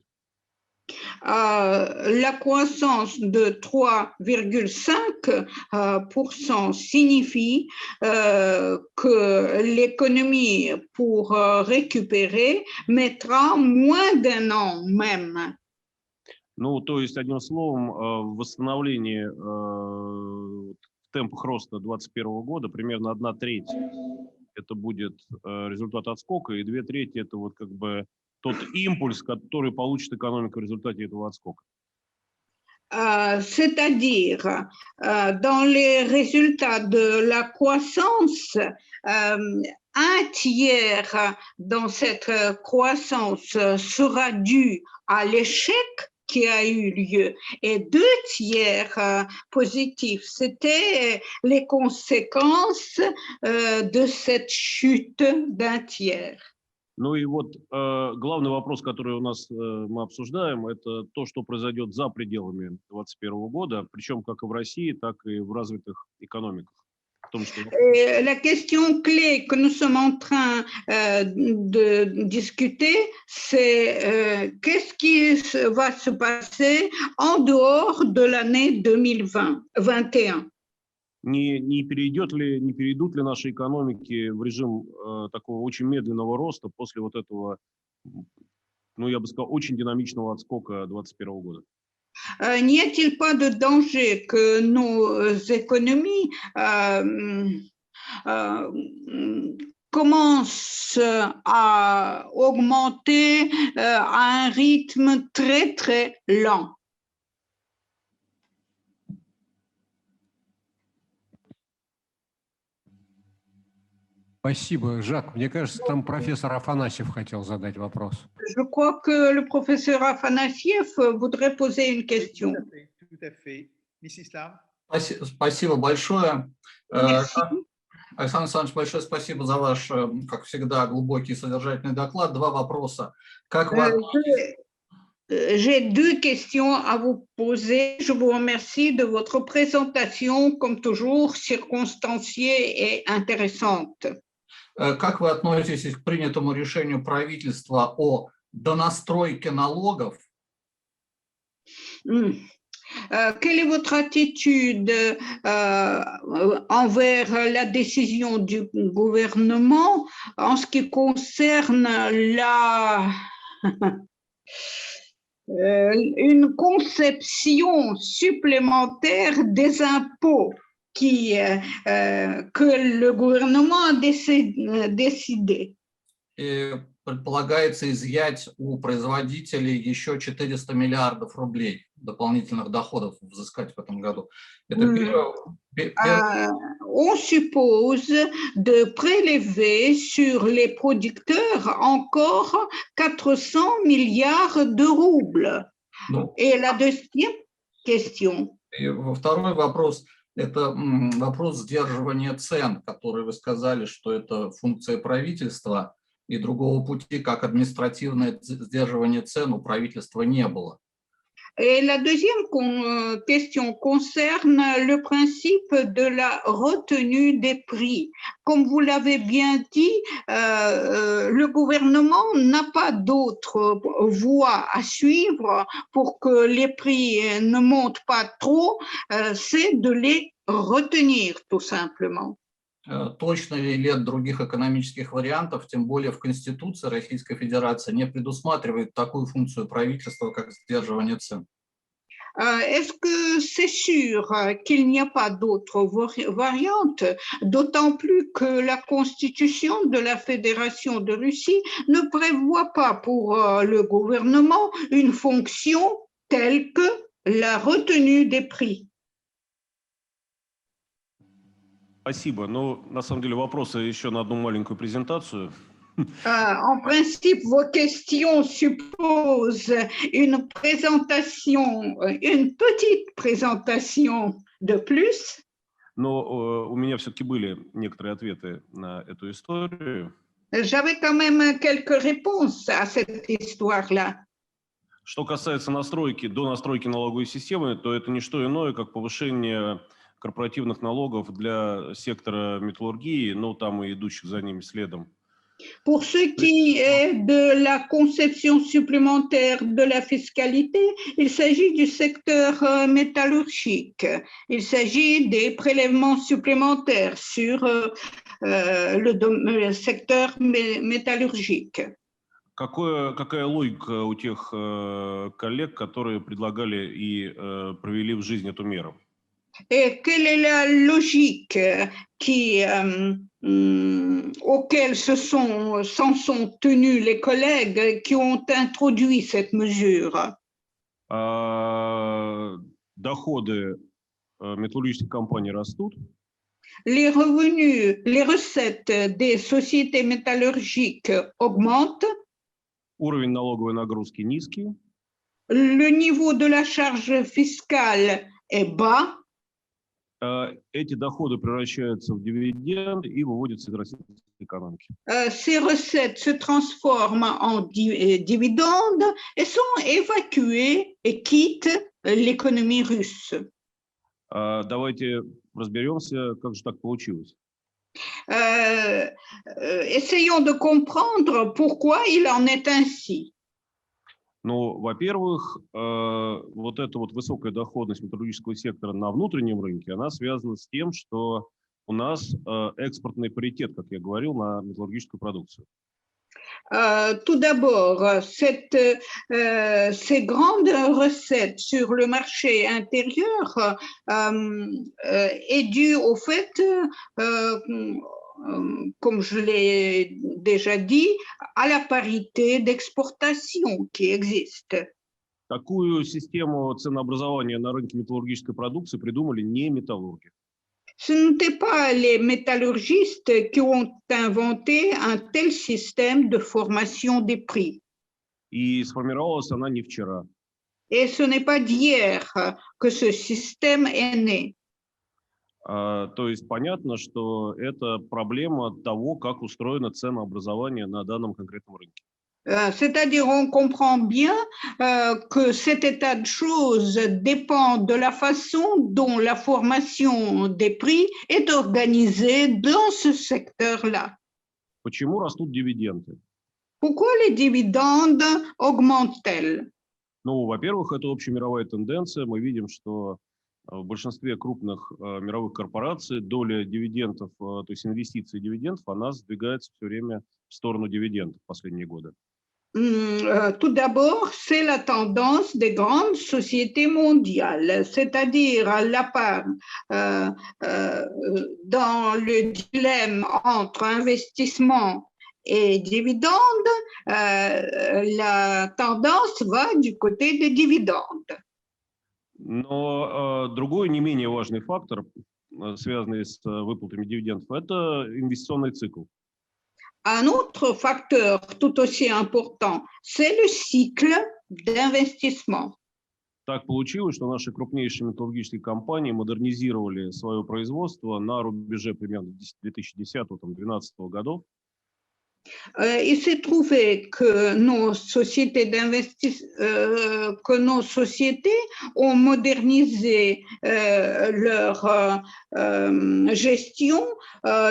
La croissance de 3,5% signifie que l'économie pour récupérer mettra moins d'1 an même. Ну, то есть, одним словом, восстановление в темпах роста 2021 года примерно 1/3 это будет результат отскока, и 2/3 это вот как бы тот импульс, который получит экономика в результате этого отскока. C'est-à-dire, dans les résultats de la croissance, 1/3 dans cette croissance sera dû à l'échec qui a eu lieu et 2/3 positifs. C'était les conséquences de cette chute d'1/3. Ну и вот главный вопрос, который у нас мы обсуждаем, это то, что произойдет за пределами 2021 года, причем как и в России, так и в развитых экономиках. La question clé que nous sommes en train de discuter, c'est qu'est-ce qui va se passer en dehors de l'année 2021. Не перейдут ли наши экономики в режим такого очень медленного роста после вот этого, ну, я бы сказал, очень динамичного отскока 2021 года? N'y a-t-il pas de danger que nos économies commencent à augmenter à un rythme très, très lent? Спасибо, Жак. Мне кажется, там профессор Афанасьев хотел задать вопрос. Je crois que le professeur Afanassiev voudrait poser une question. Tout à fait. Mrs. Lam. Спасибо большое. Merci. Александр Александрович, большое спасибо за ваш, как всегда, глубокий и содержательный доклад. 2 вопроса. Как вы... J'ai 2 questions à vous poser. Je vous remercie de votre présentation, comme toujours, circonstanciée et intéressante. Как вы относитесь к принятому решению правительства о донастройке налогов? Quelle est votre attitude envers la décision du gouvernement en ce qui concerne une conception supplémentaire des impôts que le gouvernement a décidé? И предполагается изъять у производителей еще 400 миллиардов рублей дополнительных доходов взыскать в этом году. On suppose de prélever sur les producteurs encore 400 milliards de roubles. Et la deuxième question. И второй вопрос – это вопрос сдерживания цен, который вы сказали, что это функция правительства, и другого пути, как административное сдерживание цен у правительства не было. Et la deuxième question concerne le principe de la retenue des prix. Comme vous l'avez bien dit, le gouvernement n'a pas d'autre voie à suivre pour que les prix ne montent pas trop, c'est de les retenir tout simplement. Точно ли ряд других экономических вариантов, тем более в Конституции Российской Федерации, не предусматривает такую функцию правительства, как сдерживание цен? Est-ce que c'est sûr qu'il n'y a pas d'autres variantes, d'autant plus que la Constitution de la Fédération de Russie ne prévoit pas pour le gouvernement une fonction telle que la retenue des prix? Спасибо. Но на самом деле вопросы еще на одну маленькую презентацию. En principe, vos questions supposent une présentation, une petite présentation de plus. Но у меня все-таки были некоторые ответы на эту историю. J'avais quand même quelques réponses à cette histoire-là. Что касается настройки, до настройки налоговой системы, то это не что иное, как повышение корпоративных налогов для сектора металлургии, ну там и идущих за ними следом. Pour ce qui est de la conception supplémentaire de la fiscalité, il s'agit du secteur métallurgique. Il s'agit des prélèvements supplémentaires sur le secteur métallurgique. Какая логика у тех коллег, которые предлагали и провели в жизнь эту меру? Et quelle est la logique auquel s'en sont tenus les collègues qui ont introduit cette mesure? Доходы металлургических компаний растут. Les revenus, les recettes des sociétés métallurgiques augmentent. Уровень налоговой нагрузки низкий. Le niveau de la charge fiscale est bas. Эти доходы превращаются в дивиденды и выводятся из российской экономики. Ces recettes se transforment en dividendes et sont évacuées et quittent l'économie russe. Давайте разберемся, как же так получилось. Essayons de comprendre pourquoi il en est ainsi. Ну, во-первых, вот эта вот высокая доходность металлургического сектора на внутреннем рынке, она связана с тем, что у нас экспортный паритет, как я говорил, на металлургическую продукцию. Tout d'abord, ces grandes recettes sur le marché intérieur est due au fait, comme je l'ai déjà dit, à la parité d'exportation qui existe. Такую систему ценообразования на рынке металлургической продукции придумали не металлурги. Ce n'étaient pas les métallurgistes qui ont inventé un tel système de formation des prix. И сформировалась она не вчера. Et ce n'est pas d'hier que ce système est né. То есть понятно, что это проблема того, как устроено ценообразование на данном конкретном рынке. C'est-à-dire, on comprend bien que cet état de choses dépend de la façon dont la formation des prix est organisée dans ce secteur-là. Почему растут дивиденды? Pourquoi les dividendes augmentent-elles? Ну, во-первых, это общемировая тенденция. Мы видим, что в большинстве крупных мировых корпораций доля дивидендов, то есть инвестиций и дивидендов, она сдвигается все время в сторону дивидендов в последние годы. Tout d'abord, c'est la tendance des grandes sociétés mondiales, c'est-à-dire la part dans le dilemme entre investissement et dividendes, la tendance va du côté des dividendes. Но другой не менее важный фактор, связанный с выплатами дивидендов, это инвестиционный цикл. Un autre facteur tout aussi important, c'est le cycle d'investissement. Так получилось, что наши крупнейшие металлургические компании модернизировали свое производство на рубеже примерно 2010-2012 годов. Il s'est trouvé que que nos sociétés ont modernisé leur gestion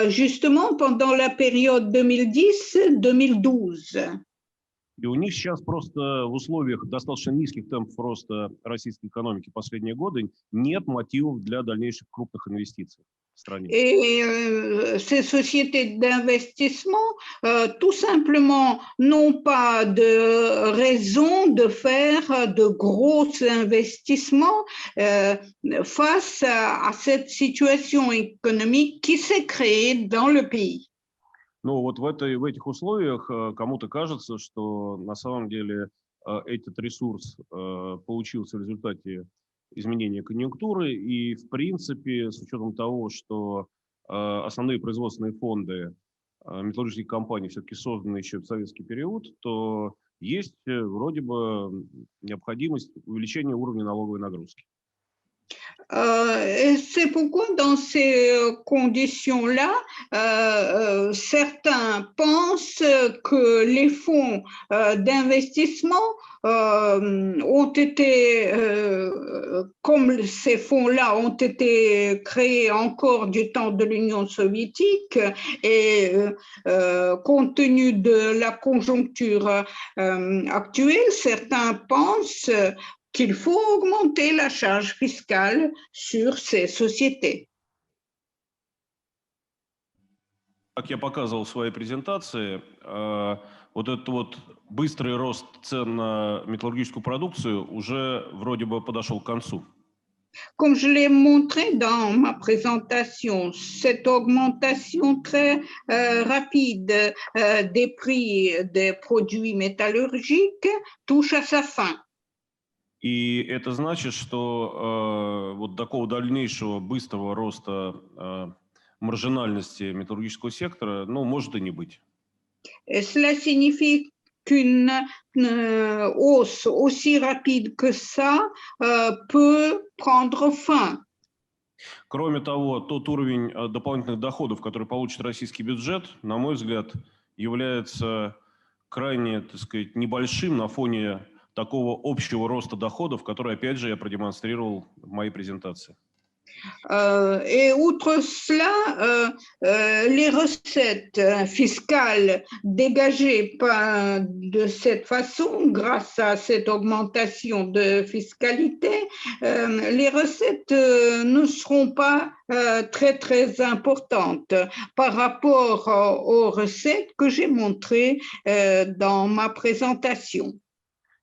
justement pendant la période 2010-2012. И у них сейчас просто в условиях достаточно низких темпов роста российской экономики в последние годы нет мотивов для дальнейших крупных инвестиций в стране. Et ces sociétés d'investissement, tout simplement, n'ont pas de raison de faire de gros investissements face à cette situation économique qui s'est créée dans le pays. Но вот в этих условиях кому-то кажется, что на самом деле этот ресурс получился в результате изменения конъюнктуры, и в принципе, с учетом того, что основные производственные фонды металлургических компаний все-таки созданы еще в советский период, то есть вроде бы необходимость увеличения уровня налоговой нагрузки. C'est pourquoi dans ces conditions-là, certains pensent que les fonds d'investissement ont été, comme ces fonds-là ont été créés encore du temps de l'Union soviétique et compte tenu de la conjoncture actuelle, certains pensent qu'il faut augmenter la charge fiscale sur ces sociétés. Как я показывал в своей презентации, вот этот вот быстрый рост цен на металлургическую продукцию уже вроде бы подошел к концу. Comme je l'ai montré dans ma présentation, cette augmentation très rapide des prix des produits métallurgiques touche à sa fin. И это значит, что вот такого дальнейшего быстрого роста маржинальности металлургического сектора, ну, может и не быть. Et cela signifie qu'une hausse aussi rapide que ça peut prendre fin. Кроме того, тот уровень дополнительных доходов, который получит российский бюджет, на мой взгляд, является крайне, так сказать, небольшим на фоне такого общего роста доходов, который, опять же, я продемонстрировал в моей презентации. Et outre cela, les recettes fiscales dégagées de cette façon, grâce à cette augmentation de fiscalité, les recettes ne seront pas très, très importantes par rapport aux recettes que j'ai montrées dans ma présentation.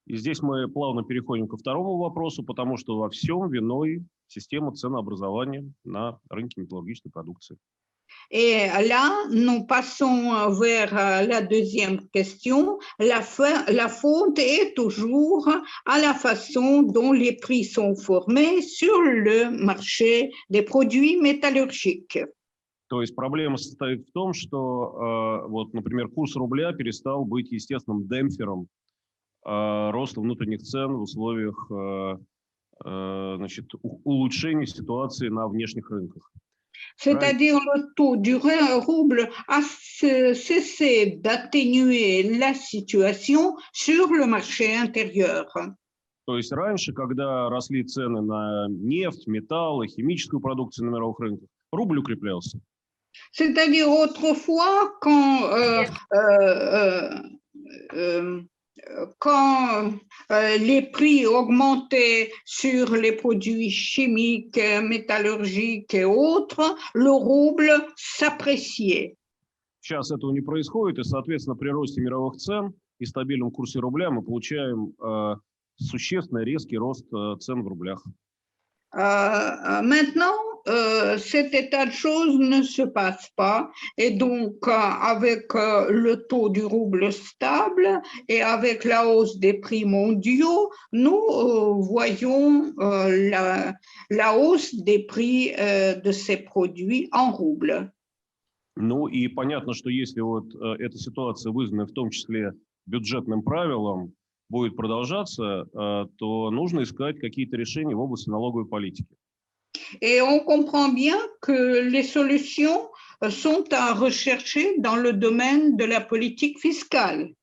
И здесь мы плавно переходим ко второму вопросу, потому что во всем виной система ценообразования на рынке металлургической продукции. Et là, nous passons vers la deuxième question. La faute est toujours à la façon dont les prix sont formés sur le marché des produits métallurgiques. То есть проблема состоит в том, что, вот, например, курс рубля перестал быть естественным демпфером роста внутренних цен в условиях значит, улучшения ситуации на внешних рынках. C'est-à-dire le taux du rouble a cessé d'atténuer la situation sur le marché intérieur. То есть раньше, когда росли цены на нефть, металлы, химическую продукцию на мировых рынках, рубль укреплялся. C'est-à-dire autrefois, quand les prix augmentaient sur les produits chimiques, métallurgiques et autres, le rouble s'appréciait. Сейчас этого не происходит, и, соответственно, при росте мировых цен и стабильном курсе рубля мы получаем существенный резкий рост цен в рублях. Maintenant, cet état de choses ne se passe pas et donc avec le taux du rouble stable et avec la hausse des prix mondiaux, nous voyons la hausse des prix de ces produits en rouble. Ну и понятно, что если вот эта ситуация, вызванная в том числе бюджетным правилом, будет продолжаться, то нужно искать какие-то решения в области налоговой политики. Et on comprend bien que les solutions sont à rechercher dans le domaine de la politique fiscale.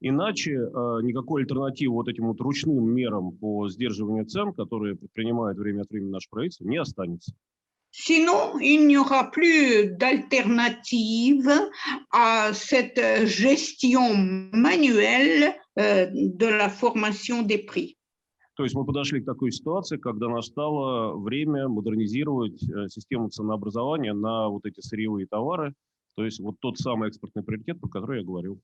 Иначе никакой альтернативы вот этим вот ручным мерам по сдерживанию цен, которые предпринимает время от времени наше правительство, не останется. Sinon, il n'y aura plus d'alternative à cette gestion manuelle de la formation des prix. То есть мы подошли к такой ситуации, когда настало время модернизировать систему ценообразования на вот эти сырьевые товары, то есть вот тот самый экспортный приоритет, про который я говорил.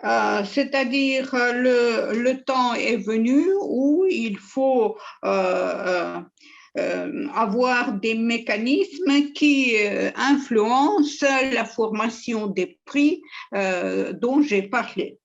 C'est-à-dire le temps est venu où il faut avoir des mécanismes qui influencent la formation des prix dont j'ai parlé.